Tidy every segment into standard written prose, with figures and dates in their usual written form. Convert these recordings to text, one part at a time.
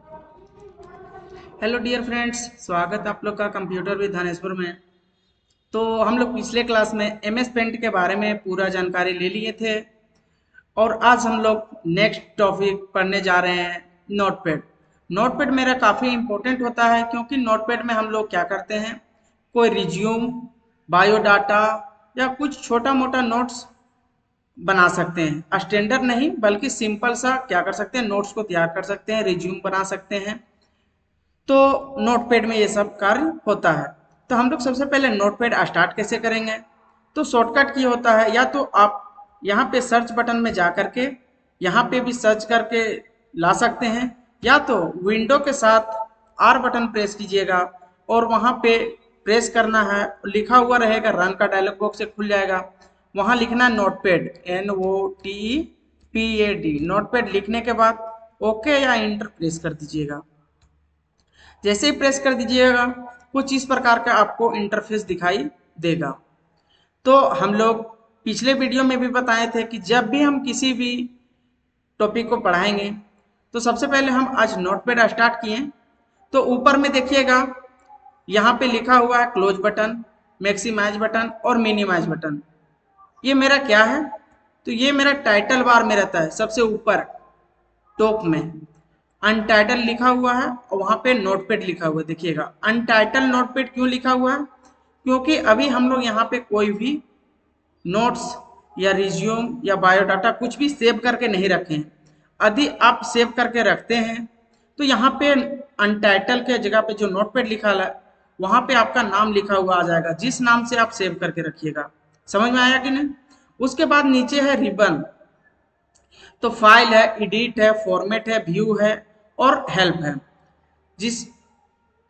Hello dear friends, स्वागत आप लोग का कंप्यूटर विद धनेश्वर में। तो हम लोग पिछले क्लास में एम एस पेंट के बारे में पूरा जानकारी ले लिए थे और आज हम लोग नेक्स्ट टॉपिक पढ़ने जा रहे हैं नोटपैड। नोटपैड मेरा काफ़ी इम्पोर्टेंट होता है क्योंकि नोटपैड में हम लोग क्या करते हैं, कोई रिज्यूम, बायोडाटा या कुछ छोटा मोटा नोट्स बना सकते हैं। स्टैंडर्ड नहीं बल्कि सिंपल सा क्या कर सकते हैं, नोट्स को तैयार कर सकते हैं, रिज्यूम बना सकते हैं। तो नोटपैड में ये सब कार्य होता है। तो हम लोग सबसे पहले नोटपैड स्टार्ट कैसे करेंगे, तो शॉर्टकट की होता है, या तो आप यहाँ पे सर्च बटन में जा करके यहाँ पे भी सर्च करके ला सकते हैं, या तो विंडो के साथ आर बटन प्रेस कीजिएगा और वहाँ पे प्रेस करना है, लिखा हुआ रहेगा, रन का डायलॉग बॉक्स से खुल जाएगा। वहाँ लिखना है नोटपैड, NOTPAD। नोटपैड लिखने के बाद ओके या इंटर प्रेस कर दीजिएगा। जैसे ही प्रेस कर दीजिएगा कुछ इस प्रकार का आपको इंटरफेस दिखाई देगा। तो हम लोग पिछले वीडियो में भी बताए थे कि जब भी हम किसी भी टॉपिक को पढ़ाएंगे तो सबसे पहले हम आज नोटपैड स्टार्ट किए। तो ऊपर में देखिएगा, यहाँ पे लिखा हुआ है क्लोज बटन, मैक्सिमाइज बटन और मिनिमाइज बटन। ये मेरा क्या है, तो ये मेरा टाइटल बार में रहता है सबसे ऊपर टॉप में। अनटाइटल लिखा हुआ है और वहाँ पे नोटपैड लिखा हुआ है। देखिएगा अनटाइटल नोटपैड क्यों लिखा हुआ है, क्योंकि अभी हम लोग यहाँ पे कोई भी नोट्स या रिज्यूम या बायोडाटा कुछ भी सेव करके नहीं रखे हैं। यदि आप सेव करके रखते हैं तो यहाँ पे अनटाइटल के जगह पे जो नोटपैड लिखा है वहाँ पे आपका नाम लिखा हुआ आ जाएगा, जिस नाम से आप सेव करके रखिएगा। समझ में आया कि नहीं। उसके बाद नीचे है रिबन, तो फाइल है, एडिट है, फॉर्मेट है, व्यू है और हेल्प है। जिस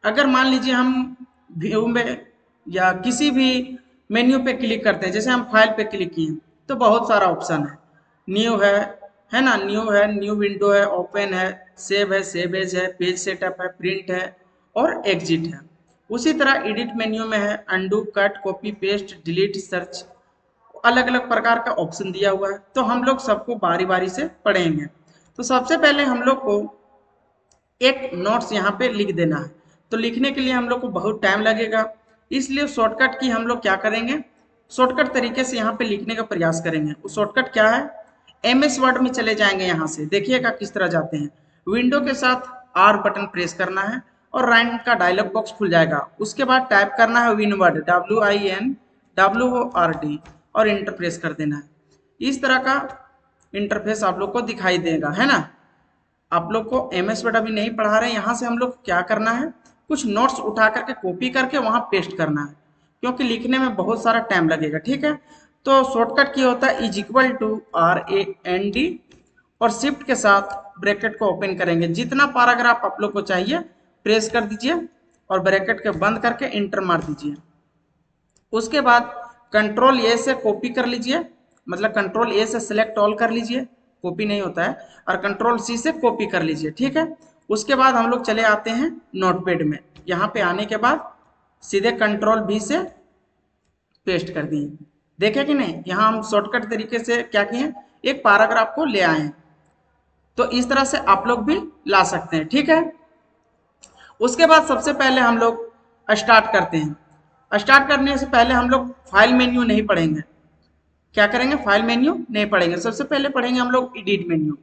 अगर मान लीजिए हम व्यू में या किसी भी मेन्यू पे क्लिक करते हैं, जैसे हम फाइल पे क्लिक किए तो बहुत सारा ऑप्शन है। न्यू है ना, न्यू है, न्यू विंडो है, ओपन है, सेव है, सेव एज है, पेज सेटअप है, प्रिंट है और एग्जिट है। उसी तरह एडिट मेन्यू में है undo, cut, copy, paste, delete, search. अलग अलग प्रकार का ऑप्शन दिया हुआ है, तो हम लोग सबको बारी बारी से पढ़ेंगे। तो सबसे पहले हम लोग को एक नोट्स यहाँ पे लिख देना है। तो लिखने के लिए हम लोग को बहुत टाइम लगेगा, इसलिए शॉर्टकट की हम लोग क्या करेंगे, शॉर्टकट तरीके से यहाँ पे लिखने का प्रयास करेंगे। वो शॉर्टकट क्या है, MS वर्ड में चले जाएंगे। यहाँ से देखिएगा किस तरह जाते हैं। विंडो के साथ R बटन प्रेस करना है और रन का डायलॉग बॉक्स खुल जाएगा। उसके बाद टाइप करना है विनवर्ड, WINWORD और इंटर प्रेस कर देना है। इस तरह का इंटरफेस आप लोग को दिखाई देगा, है ना। आप लोग को MS वर्ड अभी नहीं पढ़ा रहे हैं। यहाँ से हम लोग क्या करना है, कुछ नोट्स उठा करके कॉपी करके वहाँ पेस्ट करना है, क्योंकि लिखने में बहुत सारा टाइम लगेगा। ठीक है, तो शॉर्टकट की होता है =RAND और शिफ्ट के साथ ब्रैकेट को ओपन करेंगे। जितना पैराग्राफ आप लोग को चाहिए प्रेस कर दीजिए और ब्रैकेट के बंद करके इंटर मार दीजिए। उसके बाद कंट्रोल ए से कॉपी कर लीजिए, मतलब कंट्रोल ए से सिलेक्ट ऑल कर लीजिए, कॉपी नहीं होता है, और कंट्रोल C से कॉपी कर लीजिए। ठीक है, उसके बाद हम लोग चले आते हैं नोटपैड में। यहाँ पे आने के बाद सीधे कंट्रोल V से पेस्ट कर दिए। देखे कि नहीं, यहाँ हम शॉर्टकट तरीके से क्या किए, एक पैराग्राफ को ले आए। तो इस तरह से आप लोग भी ला सकते हैं। ठीक है, उसके बाद सबसे पहले हम लोग स्टार्ट करते हैं। स्टार्ट करने से पहले हम लोग फाइल मेन्यू नहीं पढ़ेंगे। क्या करेंगे, फाइल मेन्यू नहीं पढ़ेंगे, सबसे पहले पढ़ेंगे हम लोग एडिट मेन्यू।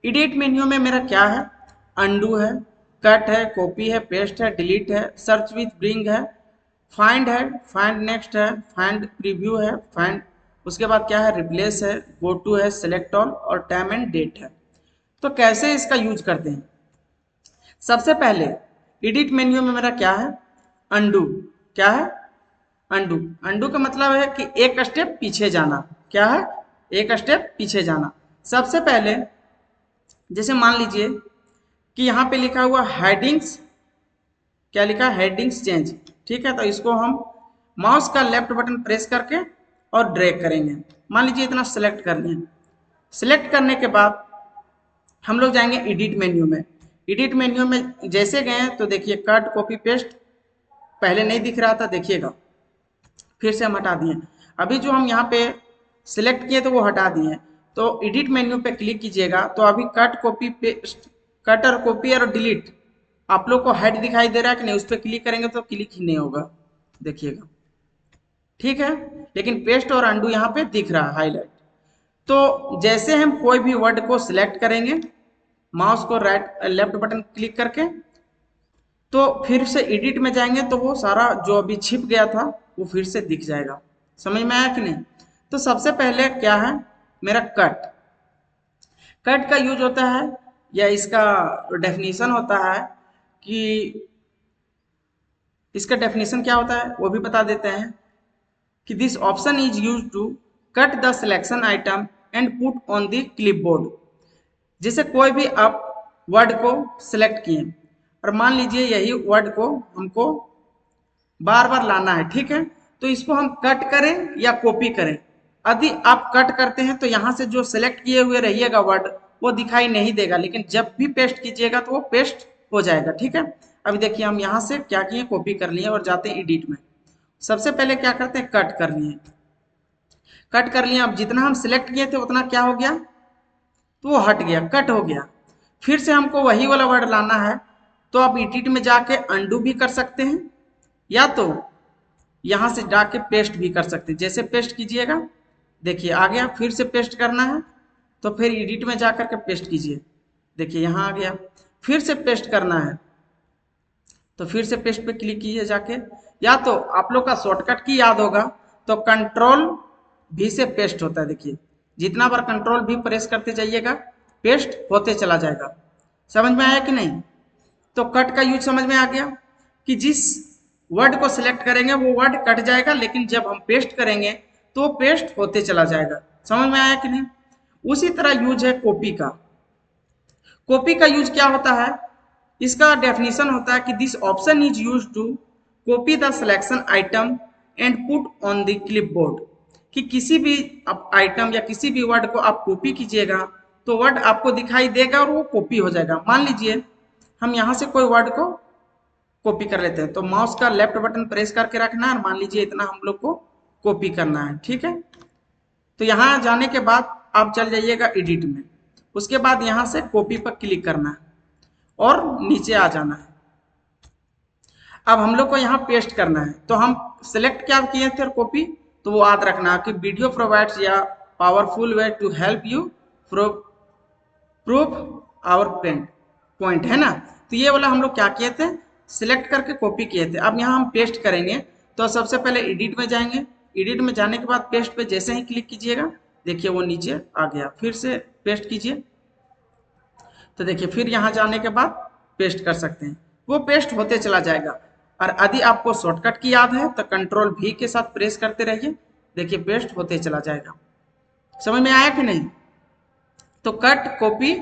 एडिट मेन्यू में मेरा क्या है, अंडू है, कट है, कॉपी है, पेस्ट है, डिलीट है, सर्च विथ ब्रिंग है, फाइंड नेक्स्ट है, फाइंड प्रीव्यू है, फाइंड, उसके बाद क्या है, रिप्लेस है, गो टू है, सेलेक्ट ऑल और टाइम एंड डेट है। तो कैसे इसका यूज करते हैं, सबसे पहले एडिट मेन्यू में मेरा क्या है, अंडू। क्या है, अंडू। अंडू का मतलब है कि एक स्टेप पीछे जाना। क्या है, एक स्टेप पीछे जाना। सबसे पहले जैसे मान लीजिए कि यहाँ पे लिखा हुआ हेडिंग्स, क्या लिखा है, हेडिंग्स चेंज। ठीक है, तो इसको हम माउस का लेफ्ट बटन प्रेस करके और ड्रैग करेंगे। मान लीजिए इतना सेलेक्ट कर लें। सेलेक्ट करने के बाद हम लोग जाएंगे एडिट मेन्यू में। एडिट मेन्यू में जैसे गए तो देखिए कट, कॉपी, पेस्ट पहले नहीं दिख रहा था, देखिएगा फिर से हम हटा दिए। अभी जो हम यहाँ पे सिलेक्ट किए तो वो हटा दिए। तो एडिट मेन्यू पे क्लिक कीजिएगा तो अभी कट, कॉपी, पेस्ट कट और कॉपी और डिलीट, आप लोग को हेड दिखाई दे रहा है कि नहीं, उस पर क्लिक करेंगे तो क्लिक ही नहीं होगा, देखिएगा, ठीक है। लेकिन पेस्ट और अंडू यहाँ पे दिख रहा है हाईलाइट। तो जैसे हम कोई भी वर्ड को सिलेक्ट करेंगे माउस को राइट लेफ्ट बटन क्लिक करके, तो फिर से एडिट में जाएंगे तो वो सारा जो अभी छिप गया था वो फिर से दिख जाएगा। समझ में आया कि नहीं? तो सबसे पहले क्या है मेरा कट। कट का यूज होता है या इसका डेफिनेशन होता है कि इसका डेफिनेशन क्या होता है वो भी बता देते हैं कि this option is use to cut the selection item and put on the clipboard. जैसे कोई भी आप वर्ड को सिलेक्ट किए और मान लीजिए यही वर्ड को हमको बार बार लाना है, ठीक है, तो इसको हम कट करें या कॉपी करें। यदि आप कट करते हैं तो यहाँ से जो सिलेक्ट किए हुए रहिएगा वर्ड वो दिखाई नहीं देगा, लेकिन जब भी पेस्ट कीजिएगा तो वो पेस्ट हो जाएगा, ठीक है। अभी देखिए हम यहाँ से क्या किए, कॉपी कर लिए और जाते हैं एडिट में। सबसे पहले क्या करते हैं, कट कर लिए। कट कर लिए, अब जितना हम सिलेक्ट किए थे उतना क्या हो गया, तो वो हट गया, कट हो गया। फिर से हमको वही वाला वर्ड लाना है तो आप एडिट में जाके अंडू भी कर सकते हैं या तो यहाँ से जाके पेस्ट भी कर सकते हैं। जैसे पेस्ट कीजिएगा, देखिए आ गया। फिर से पेस्ट करना है तो फिर एडिट में जाकर के पेस्ट कीजिए, देखिए यहाँ आ गया। फिर से पेस्ट करना है तो फिर से पेस्ट पे क्लिक कीजिए जाके, या तो आप लोग का शॉर्टकट की याद होगा तो कंट्रोल भी से पेस्ट होता है। देखिए जितना बार कंट्रोल भी प्रेस करते जाइएगा पेस्ट होते चला जाएगा। समझ में आया कि नहीं? तो कट का यूज समझ में आ गया कि जिस वर्ड को सिलेक्ट करेंगे वो वर्ड कट जाएगा, लेकिन जब हम पेस्ट करेंगे तो पेस्ट होते चला जाएगा। समझ में आया कि नहीं? उसी तरह यूज है कॉपी का। कॉपी का यूज क्या होता है, इसका डेफिनेशन होता है कि this option is use to copy the selection item and put on the clipboard. कि किसी भी आइटम या किसी भी वर्ड को आप कॉपी कीजिएगा तो वर्ड आपको दिखाई देगा और वो कॉपी हो जाएगा। मान लीजिए हम यहाँ से कोई वर्ड को कॉपी कर लेते हैं तो माउस का लेफ्ट बटन प्रेस करके रखना है और मान लीजिए इतना हम लोग को कॉपी करना है, ठीक है। तो यहाँ जाने के बाद आप चल जाइएगा एडिट में, उसके बाद यहाँ से कॉपी पर क्लिक करना है और नीचे आ जाना है। अब हम लोग को यहाँ पेस्ट करना है तो हम सिलेक्ट क्या किए थे कॉपी, तो वो याद रखना कि वीडियो प्रोवाइड्स या powerful way to help you proof our point, है ना। तो ये वाला हम लोग क्या किए थे, सिलेक्ट करके कॉपी किए थे। अब यहाँ हम पेस्ट करेंगे तो सबसे पहले एडिट में जाएंगे, एडिट में जाने के बाद पेस्ट पे जैसे ही क्लिक कीजिएगा देखिए वो नीचे आ गया। फिर से पेस्ट कीजिए तो देखिए फिर यहाँ जाने के बाद पेस्ट कर सकते हैं, वो पेस्ट होते चला जाएगा। और यदि आपको शॉर्टकट की याद है तो कंट्रोल भी के साथ प्रेस करते रहिए, देखिए पेस्ट होते चला जाएगा। समझ में आया कि नहीं? तो कट, कॉपी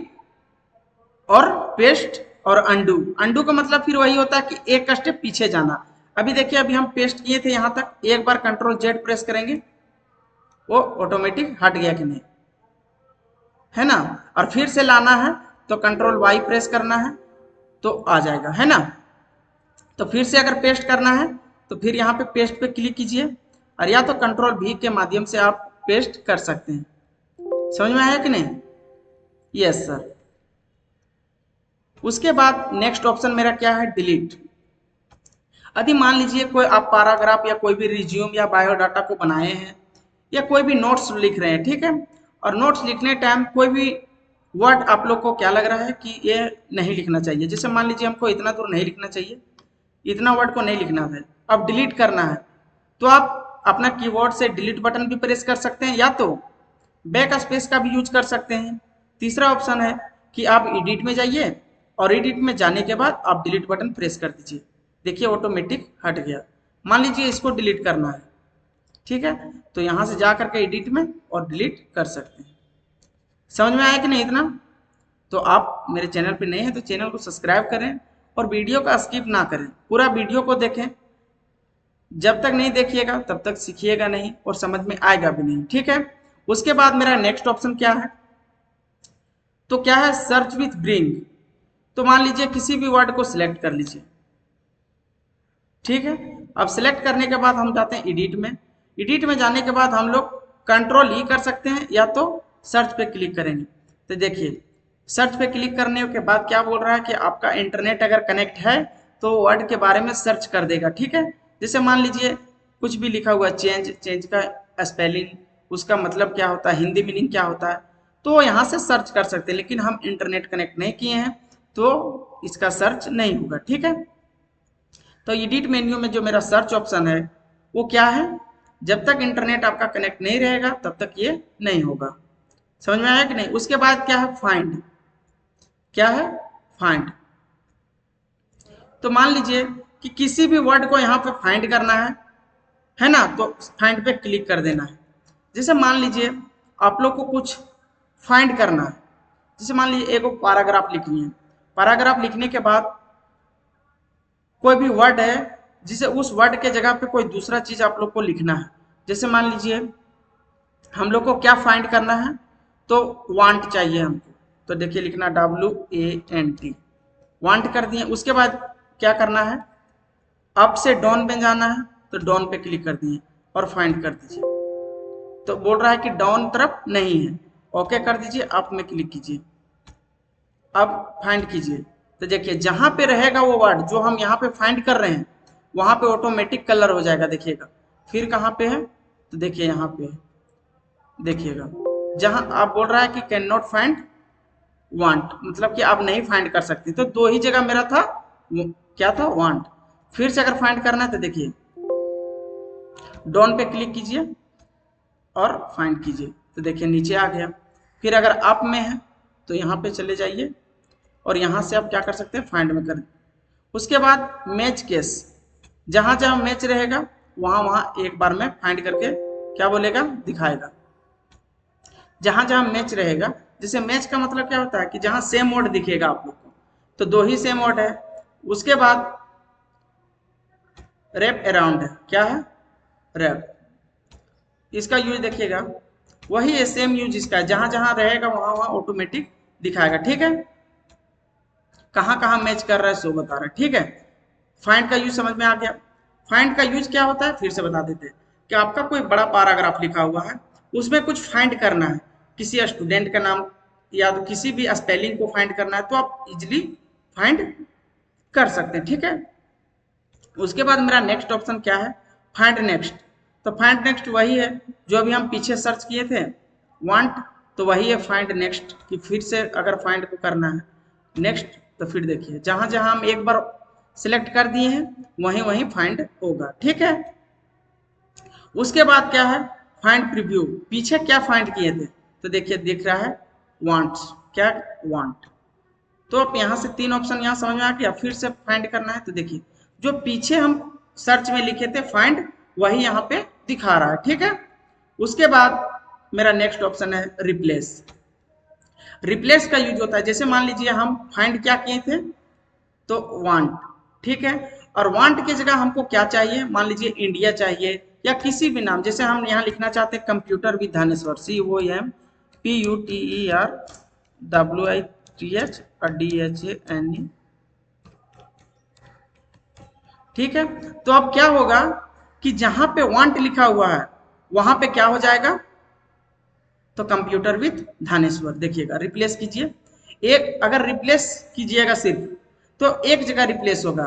और पेस्ट और अंडू। अंडू का मतलब फिर वही होता है कि एक स्टेप पीछे जाना। अभी देखिए अभी हम पेस्ट किए थे यहाँ तक, एक बार कंट्रोल जेड प्रेस करेंगे वो ऑटोमेटिक हट गया कि नहीं, है ना। और फिर से लाना है तो कंट्रोल वाई प्रेस करना है तो आ जाएगा, है ना। तो फिर से अगर पेस्ट करना है तो फिर यहाँ पे पेस्ट पे क्लिक कीजिए और या तो कंट्रोल भी के माध्यम से आप पेस्ट कर सकते हैं। समझ में आया कि नहीं? Yes sir. उसके बाद नेक्स्ट ऑप्शन मेरा क्या है, डिलीट। यदि मान लीजिए कोई आप पैराग्राफ या कोई भी रिज्यूम या बायोडाटा को बनाए हैं या कोई भी नोट्स लिख रहे हैं, ठीक है, और नोट्स लिखने टाइम कोई भी वर्ड आप लोग को क्या लग रहा है कि ये नहीं लिखना चाहिए, जैसे मान लीजिए हमको इतना दूर नहीं लिखना चाहिए, इतना वर्ड को नहीं लिखना है, अब डिलीट करना है तो आप अपना कीबोर्ड से डिलीट बटन भी प्रेस कर सकते हैं या तो बैक स्पेस का भी यूज कर सकते हैं। तीसरा ऑप्शन है कि आप एडिट में जाइए और एडिट में जाने के बाद आप डिलीट बटन प्रेस कर दीजिए, देखिए ऑटोमेटिक हट गया। मान लीजिए इसको डिलीट करना है, ठीक है, तो यहाँ से जा करके एडिट में और डिलीट कर सकते हैं। समझ में आया कि नहीं इतना? तो आप मेरे चैनल पे नए हैं तो चैनल को सब्सक्राइब करें और वीडियो का स्किप ना करें, पूरा वीडियो को देखें। जब तक नहीं देखिएगा तब तक सीखिएगा नहीं और समझ में आएगा भी नहीं, ठीक है। उसके बाद मेरा नेक्स्ट ऑप्शन क्या है, तो क्या है, सर्च विथ ब्रिंग। तो मान लीजिए किसी भी वर्ड को सिलेक्ट कर लीजिए, ठीक है। अब सिलेक्ट करने के बाद हम जाते हैं एडिट में, एडिट में जाने के बाद हम लोग कंट्रोल ई कर सकते हैं या तो सर्च पे क्लिक करेंगे तो देखिए सर्च पे क्लिक करने के बाद क्या बोल रहा है कि आपका इंटरनेट अगर कनेक्ट है तो वर्ड के बारे में सर्च कर देगा, ठीक है। जैसे मान लीजिए कुछ भी लिखा हुआ चेंज, चेंज का स्पेलिंग, उसका मतलब क्या होता है, हिंदी मीनिंग क्या होता है, तो यहाँ से सर्च कर सकते हैं। लेकिन हम इंटरनेट कनेक्ट नहीं किए हैं तो इसका सर्च नहीं होगा, ठीक है। तो एडिट मेन्यू में जो मेरा सर्च ऑप्शन है वो क्या है, जब तक इंटरनेट आपका कनेक्ट नहीं रहेगा तब तक ये नहीं होगा। समझ में आया कि नहीं। उसके बाद क्या है, फाइंड। क्या है, फाइंड। तो मान लीजिए कि किसी भी वर्ड को यहाँ पे फाइंड करना है ना, तो फाइंड पे क्लिक कर देना है। जैसे मान लीजिए आप लोग को कुछ फाइंड करना है, जैसे मान लीजिए एक पैराग्राफ लिखनी है। पैराग्राफ लिखने के बाद कोई भी वर्ड है जिसे उस वर्ड के जगह पे कोई दूसरा चीज आप लोग को लिखना है। जैसे मान लीजिए हम लोग को क्या फाइंड करना है, तो वांट चाहिए हमको, तो देखिए लिखना WANT, वांट कर दिए। उसके बाद क्या करना है, अप से डाउन में जाना है, तो डाउन पे क्लिक कर दिए और फाइंड कर दीजिए। तो बोल रहा है कि डाउन तरफ नहीं है, ओके कर दीजिए, अप में क्लिक कीजिए, अब फाइंड कीजिए। तो देखिए जहां पे रहेगा वो वर्ड जो हम यहाँ पे फाइंड कर रहे हैं वहां पे ऑटोमेटिक कलर हो जाएगा, देखिएगा। फिर कहाँ पे है, तो देखिए यहाँ पे है, देखिएगा। जहां आप बोल रहा है कि कैन नॉट फाइंड वांट, मतलब कि आप नहीं फाइंड कर सकती, तो दो ही जगह मेरा था, क्या था, वांट। फिर से अगर फाइंड करना है तो देखिए डाउन पे क्लिक कीजिए और फाइंड कीजिए, तो देखिए नीचे आ गया। फिर अगर अप में है तो यहाँ पे चले जाइए और यहाँ से आप क्या कर सकते हैं, फाइंड में कर। उसके बाद मैच केस, जहाँ जहाँ मैच रहेगा वहाँ वहाँ एक बार में फाइंड करके क्या बोलेगा, दिखाएगा। जहाँ जहाँ मैच रहेगा, जैसे मैच का मतलब क्या होता है कि जहाँ सेम वर्ड दिखेगा आप लोग को, तो दो ही सेम वर्ड है। उसके बाद रैप अराउंड है, क्या है, रैप। इसका यूज देखिएगा वही है, सेम यूज इसका है, जहां जहां रहेगा वहां वहां ऑटोमेटिक दिखाएगा, ठीक है। कहां कहां मैच कर रहा है सो बता रहा है, ठीक है। फाइंड का यूज समझ में आ गया। फाइंड का यूज क्या होता है फिर से बता देते हैं कि आपका कोई बड़ा पैराग्राफ लिखा हुआ है, उसमें कुछ फाइंड करना है, किसी स्टूडेंट का नाम या तो किसी भी स्पेलिंग को फाइंड करना है, तो आप इजिली फाइंड कर सकते हैं, ठीक है। उसके बाद मेरा नेक्स्ट ऑप्शन क्या है, फाइंड नेक्स्ट। तो फाइंड नेक्स्ट वही है जो अभी हम पीछे सर्च किए थे, वांट, तो वही है फाइंड नेक्स्ट, कि फिर से अगर फाइंड को करना है नेक्स्ट, तो फिर देखिए जहां जहां हम एक बार सिलेक्ट कर दिए हैं वहीं वहीं फाइंड होगा, ठीक है। उसके बाद क्या है, फाइंड प्रीव्यू, पीछे क्या फाइंड किए थे, तो देखिए दिख रहा है वांट्स, क्या, वांट। तो अब यहाँ से तीन ऑप्शन यहाँ समझ में आ गया। फिर से फाइंड करना है तो देखिए जो पीछे हम सर्च में लिखे थे फाइंड, वही यहाँ पे दिखा रहा है, ठीक है। उसके बाद मेरा नेक्स्ट ऑप्शन है रिप्लेस। रिप्लेस का यूज होता है, जैसे मान लीजिए हम फाइंड क्या किए थे, तो वांट, ठीक है। और वांट की जगह हमको क्या चाहिए, मान लीजिए इंडिया चाहिए या किसी भी नाम, जैसे हम यहाँ लिखना चाहते हैं computer with Dhaneshwar, COMPUTER WITH ठीक है। तो अब क्या होगा कि जहां पे वांट लिखा हुआ है वहां पे क्या हो जाएगा, तो कंप्यूटर विद धानेश्वर, देखिएगा रिप्लेस कीजिए। एक अगर रिप्लेस कीजिएगा सिर्फ तो एक जगह रिप्लेस होगा,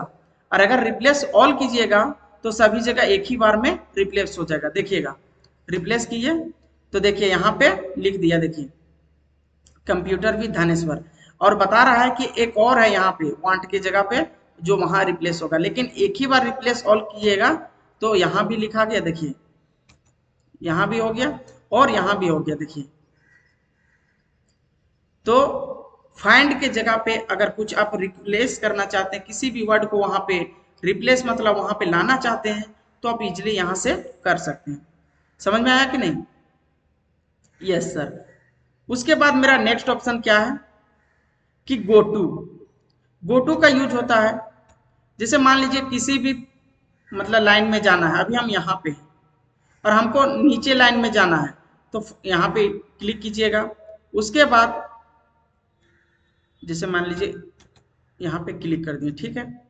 और अगर रिप्लेस ऑल कीजिएगा तो सभी जगह एक ही बार में रिप्लेस हो जाएगा, देखिएगा। रिप्लेस कीजिए तो देखिए यहाँ पे लिख दिया, देखिए कंप्यूटर विद धानेश्वर, और बता रहा है कि एक और है यहाँ पे वांट की जगह पे जो वहां रिप्लेस होगा, लेकिन एक ही बार रिप्लेस ऑल कीजिएगा तो यहाँ भी लिखा गया, देखिए यहाँ भी हो गया और यहाँ भी हो गया, देखिए। तो फाइंड के जगह पे अगर कुछ आप रिप्लेस करना चाहते हैं किसी भी वर्ड को, वहां पे रिप्लेस मतलब वहां पे लाना चाहते हैं, तो आप इजिली यहां से कर सकते हैं। समझ में आया कि नहीं, यस सर। उसके बाद मेरा नेक्स्ट ऑप्शन क्या है कि गो टू। गो टू का यूज होता है, जैसे मान लीजिए किसी भी मतलब लाइन में जाना है, अभी हम यहाँ पे हैं और हमको नीचे लाइन में जाना है, तो यहाँ पे क्लिक कीजिएगा। उसके बाद जैसे मान लीजिए यहाँ पे क्लिक कर दिए, ठीक है।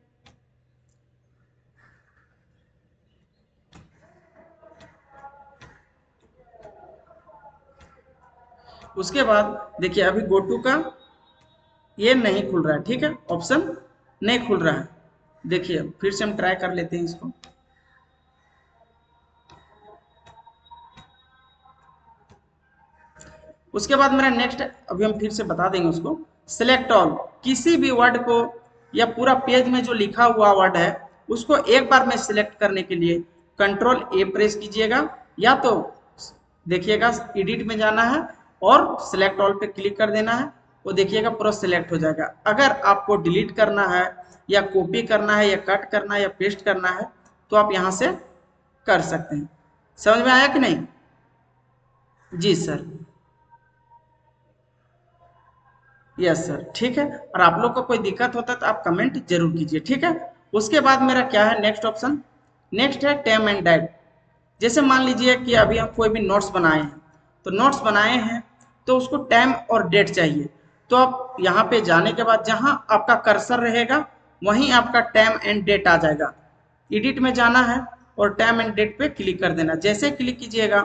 उसके बाद देखिए अभी गो टू का ये नहीं खुल रहा है, ठीक है, ऑप्शन नहीं खुल रहा है। देखिए फिर से हम ट्राई कर लेते हैं इसको। उसके बाद मेरा नेक्स्ट, अभी हम फिर से बता देंगे उसको, सिलेक्ट ऑल। किसी भी वर्ड को या पूरा पेज में जो लिखा हुआ वर्ड है उसको एक बार में सिलेक्ट करने के लिए कंट्रोल ए प्रेस कीजिएगा, या तो देखिएगा एडिट में जाना है और सिलेक्ट ऑल पे क्लिक कर देना है, वो देखिएगा पूरा सिलेक्ट हो जाएगा। अगर आपको डिलीट करना है या कॉपी करना है या कट करना है या पेस्ट करना है तो आप यहाँ से कर सकते हैं। समझ में आया कि नहीं? जी सर। यस सर, ठीक है। और आप लोग को कोई दिक्कत होता है तो आप कमेंट जरूर कीजिए, ठीक है। उसके बाद मेरा क्या है नेक्स्ट ऑप्शन, नेक्स्ट है टाइम एंड डेट। जैसे मान लीजिए कि अभी हम कोई भी नोट्स बनाए हैं, तो नोट्स बनाए हैं तो उसको टाइम और डेट चाहिए, तो आप यहाँ पे जाने के बाद जहाँ आपका कर्सर रहेगा वहीं आपका टाइम एंड डेट आ जाएगा। एडिट में जाना है और टाइम एंड डेट पे क्लिक कर देना। जैसे क्लिक कीजिएगा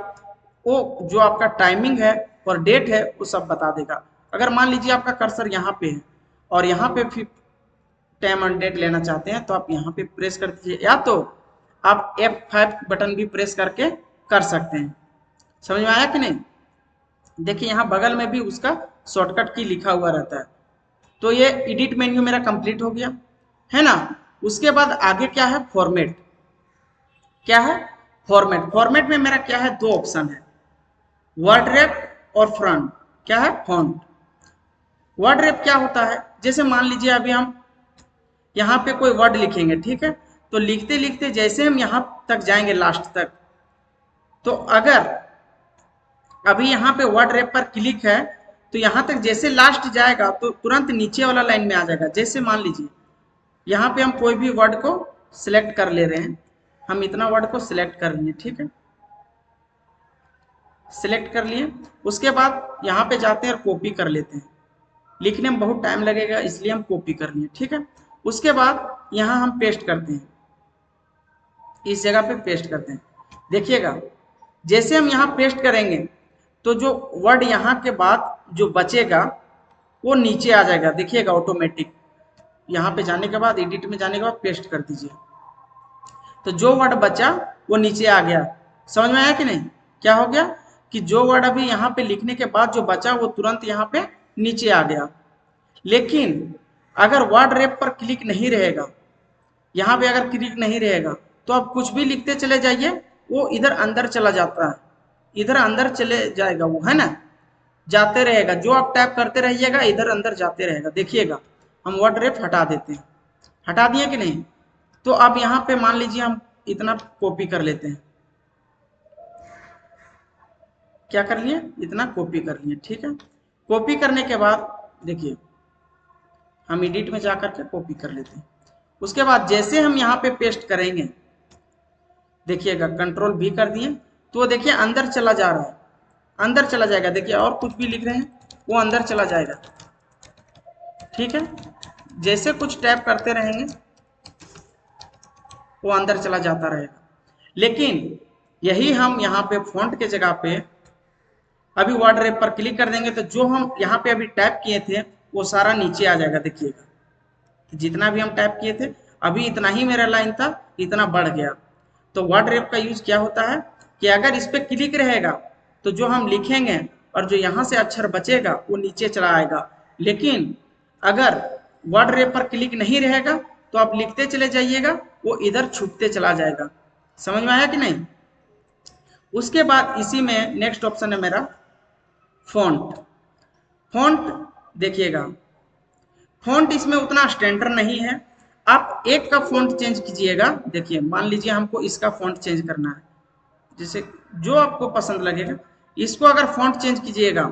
वो जो आपका टाइमिंग है और डेट है वो सब बता देगा। अगर मान लीजिए आपका कर्सर यहाँ पे है और यहाँ पे फिर टाइम एंड डेट लेना चाहते हैं तो आप यहाँ पे प्रेस कर दीजिए, या तो आप F5 बटन भी प्रेस करके कर सकते हैं। समझ में आया कि नहीं? देखिए यहाँ बगल में भी उसका शॉर्टकट की लिखा हुआ रहता है। तो ये एडिट मेन्यू मेरा कंप्लीट हो गया है ना। उसके बाद आगे क्या है, फॉर्मेट। क्या है? फॉर्मेट। फॉर्मेट में मेरा क्या है, दो ऑप्शन है, वर्ड रैप और फ्रंट। क्या है? फॉन्ट। वर्ड रैप क्या होता है, जैसे मान लीजिए अभी हम यहाँ पे कोई वर्ड लिखेंगे, ठीक है, तो लिखते लिखते जैसे हम यहाँ तक जाएंगे लास्ट तक, तो अगर अभी यहाँ पे वर्ड रैप पर क्लिक है तो यहाँ तक जैसे लास्ट जाएगा तो तुरंत नीचे वाला लाइन में आ जाएगा। जैसे मान लीजिए यहाँ पे हम कोई भी वर्ड को सिलेक्ट कर ले रहे हैं, हम इतना वर्ड को सिलेक्ट कर लिए, ठीक है, सिलेक्ट कर लिए। उसके बाद यहाँ पे जाते हैं और कॉपी कर लेते हैं। लिखने में बहुत टाइम लगेगा इसलिए हम कॉपी कर लिए, ठीक है। उसके बाद यहाँ हम पेस्ट करते हैं, इस जगह पे पेस्ट करते हैं। देखिएगा जैसे हम यहाँ पेस्ट करेंगे तो जो वर्ड यहाँ के बाद जो बचेगा वो नीचे आ जाएगा, देखिएगा ऑटोमेटिक। यहाँ पे जाने के बाद एडिट में जाने के बाद पेस्ट कर दीजिए, तो जो वर्ड बचा वो नीचे आ गया। समझ में आया कि नहीं? क्या हो गया कि जो वर्ड अभी यहाँ पे लिखने के बाद जो बचा वो तुरंत यहाँ पे नीचे आ गया। लेकिन अगर वर्ड रैप पर क्लिक नहीं रहेगा, यहाँ पे अगर क्लिक नहीं रहेगा तो आप कुछ भी लिखते चले जाइए, वो इधर अंदर चला जाता है, इधर अंदर चले जाएगा वो, है ना, जाते रहेगा। जो आप टाइप करते रहिएगा इधर अंदर जाते रहेगा। देखिएगा हम वर्ड रैप हटा देते हैं, हटा दिए कि नहीं। तो अब यहाँ पे मान लीजिए हम इतना कॉपी कर लेते हैं, क्या कर लिए, इतना कॉपी कर लिए, ठीक है। कॉपी करने के बाद देखिए हम एडिट में जा करके कॉपी कर लेते हैं। उसके बाद जैसे हम यहाँ पे पेस्ट करेंगे, देखिएगा कंट्रोल भी कर दिए तो देखिए अंदर चला जा रहा है, अंदर चला जाएगा। देखिए और कुछ भी लिख रहे हैं वो अंदर चला जाएगा, ठीक है। जैसे कुछ टाइप करते रहेंगे वो अंदर चला जाता रहेगा। लेकिन यही हम यहाँ पे फॉन्ट के जगह पे अभी वर्ड रैप पर क्लिक कर देंगे तो जो हम यहाँ पे अभी टाइप किए थे वो सारा नीचे आ जाएगा। देखिएगा जितना भी हम टाइप किए थे, अभी इतना ही मेरा लाइन था, इतना बढ़ गया। तो वर्ड रैप का यूज क्या होता है कि अगर इस पर क्लिक रहेगा तो जो हम लिखेंगे और जो यहाँ से अक्षर बचेगा वो नीचे चला आएगा। लेकिन अगर वर्ड रैप पर क्लिक नहीं रहेगा तो आप लिखते चले जाइएगा, वो इधर छुपते चला जाएगा। समझ में आया कि नहीं? उसके बाद इसी में नेक्स्ट ऑप्शन है मेरा फॉन्ट। फॉन्ट देखिएगा फॉन्ट इसमें उतना स्टैंडर्ड नहीं है, आप एक का फॉन्ट चेंज कीजिएगा। देखिए मान लीजिए हमको इसका फॉन्ट चेंज करना है, जैसे जो आपको पसंद लगेगा, इसको अगर फॉन्ट चेंज कीजिएगा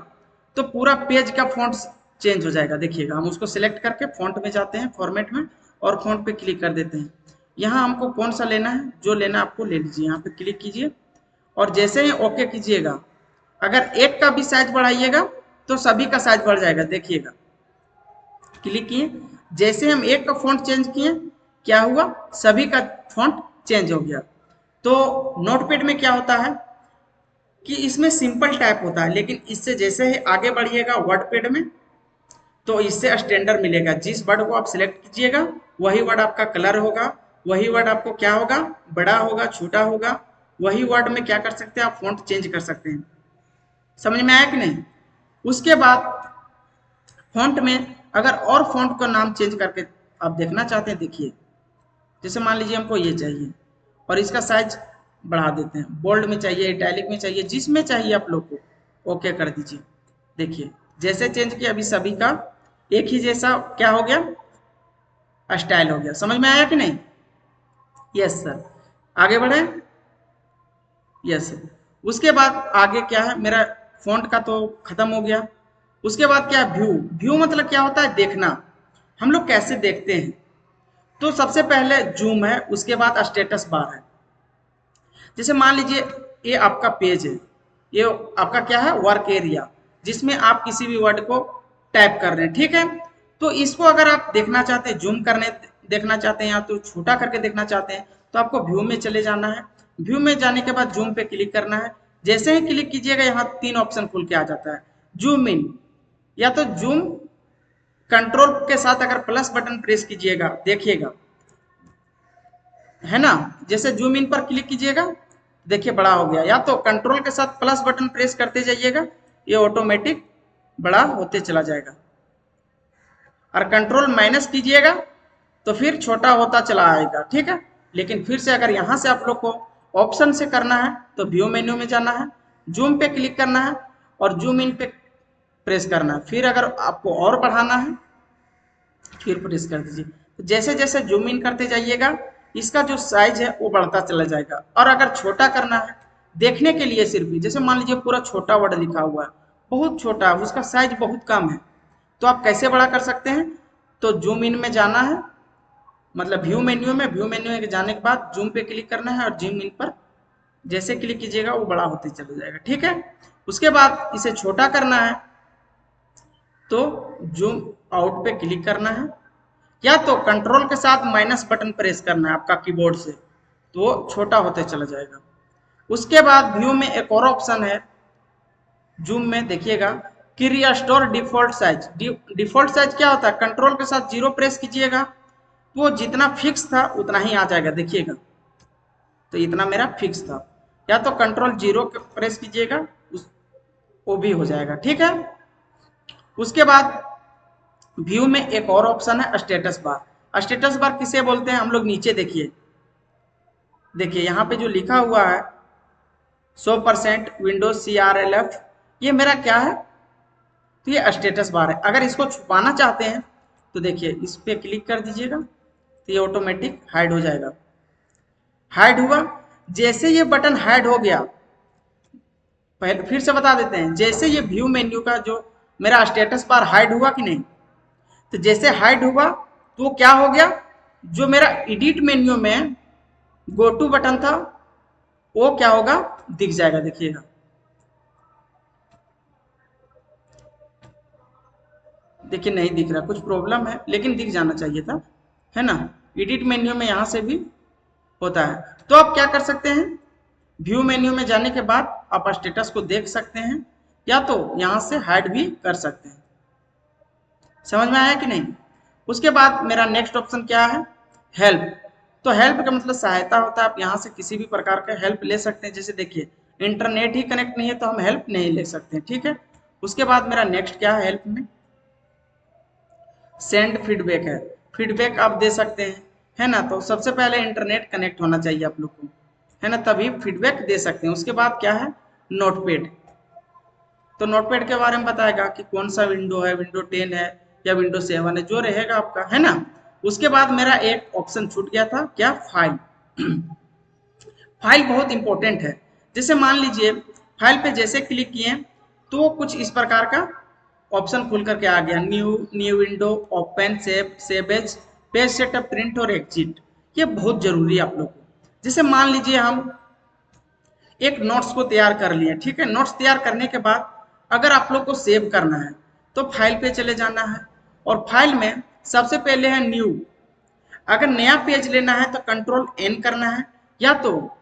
तो पूरा पेज का फॉन्ट चेंज हो जाएगा। देखिएगा हम उसको सिलेक्ट करके फॉन्ट में जाते हैं, फॉर्मेट में, और फॉन्ट पे क्लिक कर देते हैं। यहाँ हमको कौन सा लेना है, जो लेना आपको ले लीजिए, यहाँ पे क्लिक कीजिए और जैसे ही ओके कीजिएगा, अगर एक का भी साइज बढ़ाइएगा तो सभी का साइज बढ़ जाएगा। देखिएगा क्लिक किए, जैसे हम एक का फॉन्ट चेंज किए क्या हुआ, सभी का फॉन्ट चेंज हो गया। तो नोटपैड में क्या होता है कि इसमें सिंपल टाइप होता है, लेकिन इससे जैसे ही आगे बढ़िएगा वर्डपैड में तो इससे स्टैंडर्ड मिलेगा। जिस वर्ड को आप सिलेक्ट कीजिएगा वही वर्ड आपका कलर होगा, वही वर्ड आपको क्या होगा, बड़ा होगा, छोटा होगा। वही वर्ड में क्या कर सकते हैं आप, फॉन्ट चेंज कर सकते हैं। समझ में आया कि नहीं? उसके बाद फॉन्ट में अगर और फॉन्ट का नाम चेंज करके आप देखना चाहते हैं, देखिए जैसे मान लीजिए हमको ये चाहिए और इसका साइज बढ़ा देते हैं, बोल्ड में चाहिए, इटैलिक में चाहिए, जिसमें चाहिए आप लोग को ओके कर दीजिए। देखिए जैसे चेंज किया अभी सभी का एक ही जैसा क्या हो गया, स्टाइल हो गया। समझ में आया कि नहीं? Yes sir. आगे बढ़े। Yes sir. उसके बाद आगे क्या है, मेरा फॉन्ट का तो खत्म हो गया। उसके बाद क्या है, व्यू। व्यू मतलब क्या होता है, देखना। हम लोग कैसे देखते हैं, तो सबसे पहले जूम है, उसके बाद स्टेटस बार है। जैसे मान लीजिए ये आपका पेज है, ये आपका क्या है, वर्क एरिया, जिसमें आप किसी भी वर्ड को टाइप कर रहे हैं, ठीक है। तो इसको अगर आप देखना चाहते हैं, जूम करने देखना चाहते हैं या तो छोटा करके देखना चाहते हैं, तो आपको व्यू में चले जाना है। व्यू में जाने के बाद जूम पे क्लिक करना है। जैसे ही क्लिक कीजिएगा यहाँ 3 ऑप्शन खुल के आ जाता है, जूम इन या तो जूम। कंट्रोल के साथ अगर प्लस बटन प्रेस कीजिएगा, देखिएगा है ना, जैसे जूम इन पर क्लिक कीजिएगा देखिए बड़ा हो गया, या तो कंट्रोल के साथ प्लस बटन प्रेस करते जाइएगा, ये ऑटोमेटिक बड़ा होते चला जाएगा। और कंट्रोल माइनस कीजिएगा तो फिर छोटा होता चला आएगा, ठीक है। लेकिन फिर से अगर यहाँ से आप लोग को ऑप्शन से करना है तो व्यू मेन्यू में जाना है, जूम पे क्लिक करना है और जूम इन पे प्रेस करना है। फिर अगर आपको और बढ़ाना है फिर प्रेस कर दीजिए। तो जैसे जैसे जूम इन करते जाइएगा इसका जो साइज है वो बढ़ता चला जाएगा। और अगर छोटा करना है देखने के लिए सिर्फ भी, जैसे मान लीजिए पूरा छोटा वर्ड लिखा हुआ है, बहुत छोटा, उसका साइज बहुत कम है, तो आप कैसे बड़ा कर सकते हैं, तो जूम इन में जाना है, मतलब व्यू मेन्यू में, व्यू मेन्यू में जाने के बाद जूम पे क्लिक करना है और जूम इन पर जैसे क्लिक कीजिएगा वो बड़ा होते चला जाएगा, ठीक है। उसके बाद इसे छोटा करना है तो जूम आउट पे क्लिक करना है, या तो कंट्रोल के साथ माइनस बटन प्रेस करना है आपका कीबोर्ड से, तो वो छोटा होते चला जाएगा। उसके बाद व्यू में एक और ऑप्शन है जूम में, देखिएगा कि restore default size. Default size क्या होता है, कंट्रोल के साथ 0 प्रेस कीजिएगा तो वो जितना फिक्स था उतना ही आ जाएगा, देखिएगा तो इतना मेरा फिक्स था, या तो कंट्रोल 0 प्रेस कीजिएगा वो भी हो जाएगा, ठीक है। उसके बाद व्यू में एक और ऑप्शन है स्टेटस बार। स्टेटस बार किसे बोलते हैं हम लोग, नीचे देखिए, देखिए यहाँ पे जो लिखा हुआ है 100% विंडोज CRLF, ये मेरा क्या है, तो ये स्टेटस बार है। अगर इसको छुपाना चाहते हैं तो देखिए इस पे क्लिक कर दीजिएगा तो ये ऑटोमेटिक हाइड हो जाएगा। हाइड हुआ, जैसे ये बटन हाइड हो गया, पहले फिर से बता देते हैं, जैसे ये व्यू मेन्यू का जो मेरा स्टेटस बार हाइड हुआ कि नहीं, तो जैसे हाइड हुआ तो क्या हो गया, जो मेरा एडिट मेन्यू में गो टू बटन था वो क्या होगा, दिख जाएगा, देखिएगा देखिए नहीं दिख रहा, कुछ प्रॉब्लम है, लेकिन दिख जाना चाहिए था, है ना। एडिट मेन्यू में यहाँ से भी होता है। तो आप क्या कर सकते हैं, व्यू मेन्यू में जाने के बाद आप स्टेटस को देख सकते हैं, या तो यहाँ से हाइड भी कर सकते हैं। समझ में आया कि नहीं? उसके बाद मेरा नेक्स्ट ऑप्शन क्या है, हेल्प। तो हेल्प का मतलब सहायता होता है, आप यहाँ से किसी भी प्रकार का हेल्प ले सकते हैं। जैसे देखिए इंटरनेट ही कनेक्ट नहीं है तो हम हेल्प नहीं ले सकते, ठीक है। उसके बाद मेरा नेक्स्ट क्या है, हेल्प में सेंड फीडबैक है। फीडबैक आप दे सकते हैं, है ना। तो सबसे पहले इंटरनेट कनेक्ट होना चाहिए आप लोग को, है ना, तभी फीडबैक दे सकते हैं। उसके बाद क्या है, नोटपैड। तो नोटपैड के बारे में बताएगा कि कौन सा विंडो है, विंडो 10 है या विंडो 7 है, जो रहेगा आपका, है ना। उसके बाद मेरा एक ऑप्शन छूट गया था, क्या, फाइल। फाइल बहुत इंपॉर्टेंट है। जैसे मान लीजिए फाइल पे जैसे क्लिक किए तो कुछ इस प्रकार का ऑप्शन खुल करके आ गया, new new window, open, save as, page setup, print और एग्जिट। ये बहुत जरूरी है आप लोग को। जैसे मान लीजिए हम एक नोट्स को तैयार कर लिए, ठीक है। नोट्स तैयार करने के बाद अगर आप लोग को सेव करना है तो फाइल पे चले जाना है, और फाइल में सबसे पहले है न्यू। अगर नया पेज लेना है तो कंट्रोल N करना है, या तो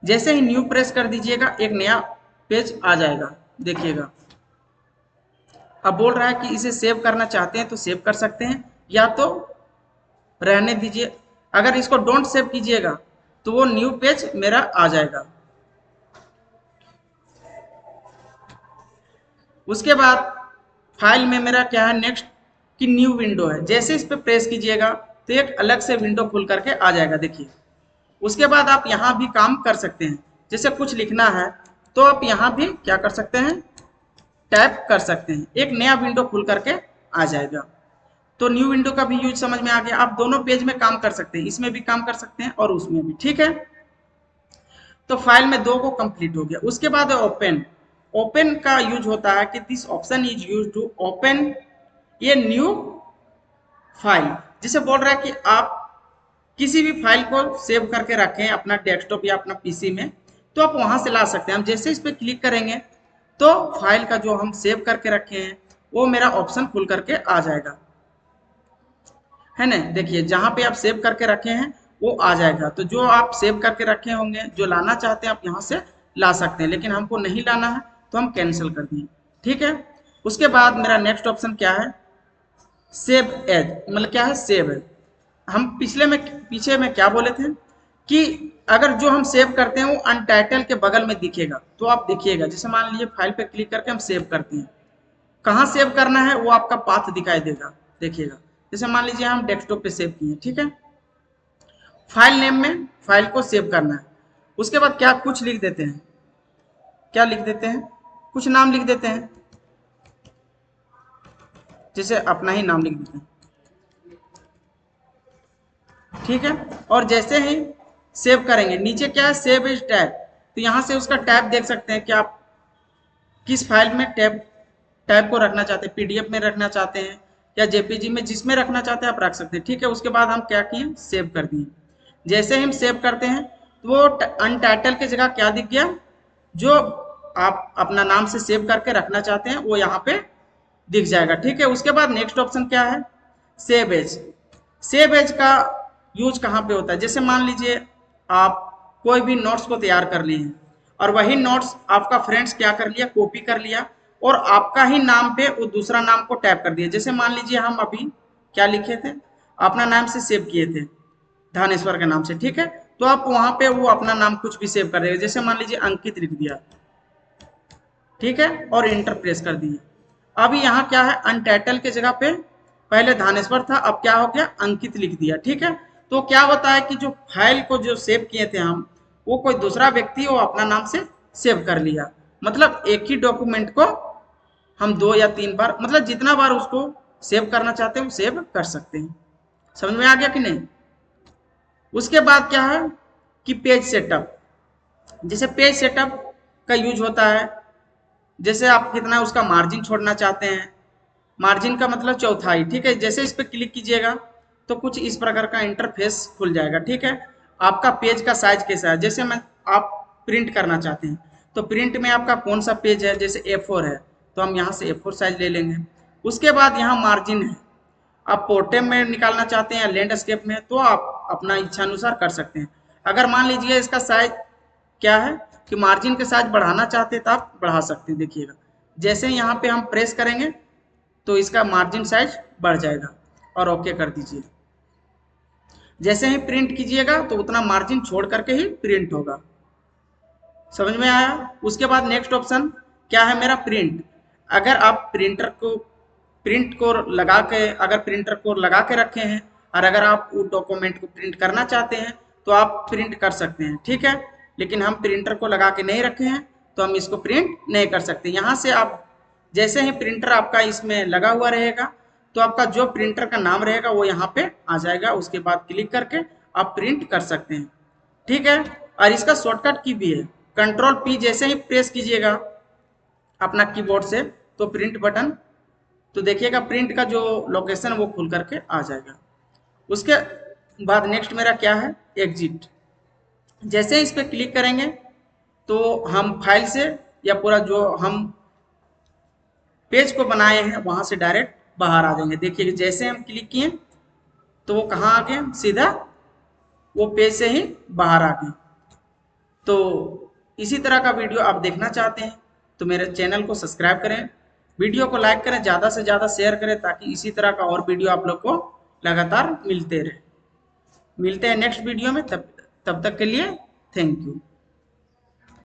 जैसे ही न्यू प्रेस कर दीजिएगा एक नया पेज आ जाएगा, देखिएगा अब बोल रहा है कि इसे सेव करना चाहते हैं तो सेव कर सकते हैं या तो रहने दीजिए। अगर इसको डोंट सेव कीजिएगा तो वो न्यू पेज मेरा आ जाएगा। उसके बाद फाइल में मेरा क्या है नेक्स्ट की न्यू विंडो है, जैसे इस पर प्रेस कीजिएगा तो एक अलग से विंडो खुल करके आ जाएगा, देखिए। उसके बाद आप यहाँ भी काम कर सकते हैं, जैसे कुछ लिखना है तो आप यहाँ भी क्या कर सकते हैं, टैप कर सकते हैं, एक नया विंडो खुल करके आ जाएगा। तो न्यू विंडो का भी यूज समझ में आ गया। आप दोनों पेज में काम कर सकते हैं, इसमें भी काम कर सकते हैं और उसमें भी, ठीक है। तो फाइल में दो को कंप्लीट हो गया। उसके बाद ओपन। ओपन का यूज होता है कि this option is use to open ये न्यू फाइल, जिसे बोल रहा है कि आप किसी भी फाइल को सेव करके रखें अपना डेस्कटॉप या अपना पीसी में, तो आप वहां से ला सकते हैं। हम जैसे इस पर क्लिक करेंगे तो फाइल का जो हम सेव करके रखे हैं वो मेरा ऑप्शन खुल करके आ जाएगा, है ना। देखिए जहां पे आप सेव करके रखे हैं वो आ जाएगा। तो जो आप सेव करके रखे होंगे, जो लाना चाहते हैं आप यहाँ से ला सकते हैं, लेकिन हमको नहीं लाना है तो हम कैंसिल कर दिए, ठीक है। उसके बाद मेरा नेक्स्ट ऑप्शन क्या है, सेव एज, मतलब क्या है, सेव एज। हम पीछे में क्या बोले थे कि अगर जो हम सेव करते हैं वो अनटाइटल के बगल में दिखेगा तो आप देखिएगा। जैसे मान लीजिए फाइल पे क्लिक करके हम सेव करते हैं, कहाँ सेव करना है वो आपका पाथ दिखाई देगा, देखिएगा। जैसे मान लीजिए हम डेस्कटॉप पे सेव किए, ठीक है। फाइल नेम में फाइल को सेव करना है। उसके बाद क्या कुछ लिख देते हैं, क्या लिख देते हैं, कुछ नाम लिख देते हैं, जैसे अपना ही नाम लिख देते हैं, ठीक है। और जैसे ही सेव करेंगे, नीचे क्या है, सेव एज टैब, तो यहाँ से उसका टैब देख सकते हैं कि आप किस फाइल में टैब को रखना चाहते हैं, पीडीएफ में रखना चाहते हैं या जेपीजी में, जिसमें रखना चाहते हैं आप रख सकते हैं, ठीक है। उसके बाद हम क्या किए, सेव कर दिए। जैसे हम सेव करते हैं तो वो अनटाइटल की जगह क्या दिख गया, जो आप अपना नाम से सेव करके रखना चाहते हैं वो यहाँ पे दिख जाएगा, ठीक है। उसके बाद नेक्स्ट ऑप्शन क्या है, सेव एज। सेव एज का यूज कहाँ पे होता है, जैसे मान लीजिए आप कोई भी नोट्स को तैयार कर लिए हैं और वही नोट्स आपका फ्रेंड्स क्या कर लिया, कॉपी कर लिया और आपका ही नाम पे वो दूसरा नाम को टैप कर दिया। जैसे मान लीजिए हम अभी क्या लिखे थे, अपना नाम से सेव किए थे धानेश्वर के नाम से, ठीक है। तो आप वहां पे वो अपना नाम कुछ भी सेव कर देगा, जैसे मान लीजिए अंकित लिख दिया, ठीक है, और इंटर प्रेस कर दिए। अभी यहाँ क्या है, अनटाइटल के जगह पे पहले धानेश्वर था, अब क्या हो गया, अंकित लिख दिया, ठीक है। तो क्या होता है कि जो फाइल को जो सेव किए थे हम, वो कोई दूसरा व्यक्ति वो अपना नाम से सेव कर लिया। मतलब एक ही डॉक्यूमेंट को हम 2 या 3 बार, मतलब जितना बार उसको सेव करना चाहते हैं वो सेव कर सकते हैं। समझ में आ गया कि नहीं। उसके बाद क्या है कि पेज सेटअप। जैसे पेज सेटअप का यूज होता है, जैसे आप कितना उसका मार्जिन छोड़ना चाहते हैं, मार्जिन का मतलब चौथाई, ठीक है। जैसे इस पर क्लिक कीजिएगा तो कुछ इस प्रकार का इंटरफेस खुल जाएगा, ठीक है। आपका पेज का साइज कैसा है, जैसे मैं आप प्रिंट करना चाहते हैं तो प्रिंट में आपका कौन सा पेज है, जैसे A4 है तो हम यहाँ से A4 साइज ले लेंगे। उसके बाद यहाँ मार्जिन है, आप पोर्ट्रेट में निकालना चाहते हैं या लैंडस्केप में तो आप अपना इच्छा अनुसार कर सकते हैं। अगर मान लीजिए इसका साइज क्या है कि मार्जिन के साइज बढ़ाना चाहते हैं तो आप बढ़ा सकते हैं, देखिएगा। जैसे यहाँ पे हम प्रेस करेंगे तो इसका मार्जिन साइज बढ़ जाएगा और ओके कर दीजिए। जैसे ही प्रिंट कीजिएगा तो उतना मार्जिन छोड़ करके ही प्रिंट होगा। समझ में आया। उसके बाद नेक्स्ट ऑप्शन क्या है मेरा, प्रिंट। अगर आप प्रिंट को लगा के, अगर प्रिंटर को लगा के रखे हैं और अगर आप उस डॉक्यूमेंट को प्रिंट करना चाहते हैं तो आप प्रिंट कर सकते हैं, ठीक है। लेकिन हम प्रिंटर को लगा के नहीं रखे हैं तो हम इसको प्रिंट नहीं कर सकते। यहाँ से आप जैसे ही प्रिंटर आपका इसमें लगा हुआ रहेगा तो आपका जो प्रिंटर का नाम रहेगा वो यहाँ पे आ जाएगा। उसके बाद क्लिक करके आप प्रिंट कर सकते हैं, ठीक है। और इसका शॉर्टकट की भी है, कंट्रोल P जैसे ही प्रेस कीजिएगा अपना कीबोर्ड से तो प्रिंट बटन, तो देखिएगा प्रिंट का जो लोकेशन वो खुल करके आ जाएगा। उसके बाद नेक्स्ट मेरा क्या है, एग्जिट। जैसे इस पर क्लिक करेंगे तो हम फाइल से या पूरा जो हम पेज को बनाए हैं वहां से डायरेक्ट बाहर आ जाएंगे। देखिए जैसे हम क्लिक किए तो वो कहाँ आ गए, सीधा वो पेज से ही बाहर आ गए। तो इसी तरह का वीडियो आप देखना चाहते हैं तो मेरे चैनल को सब्सक्राइब करें, वीडियो को लाइक करें, ज़्यादा से ज़्यादा शेयर करें, ताकि इसी तरह का और वीडियो आप लोग को लगातार मिलते रहे। मिलते हैं नेक्स्ट वीडियो में, तब तक के लिए थैंक यू।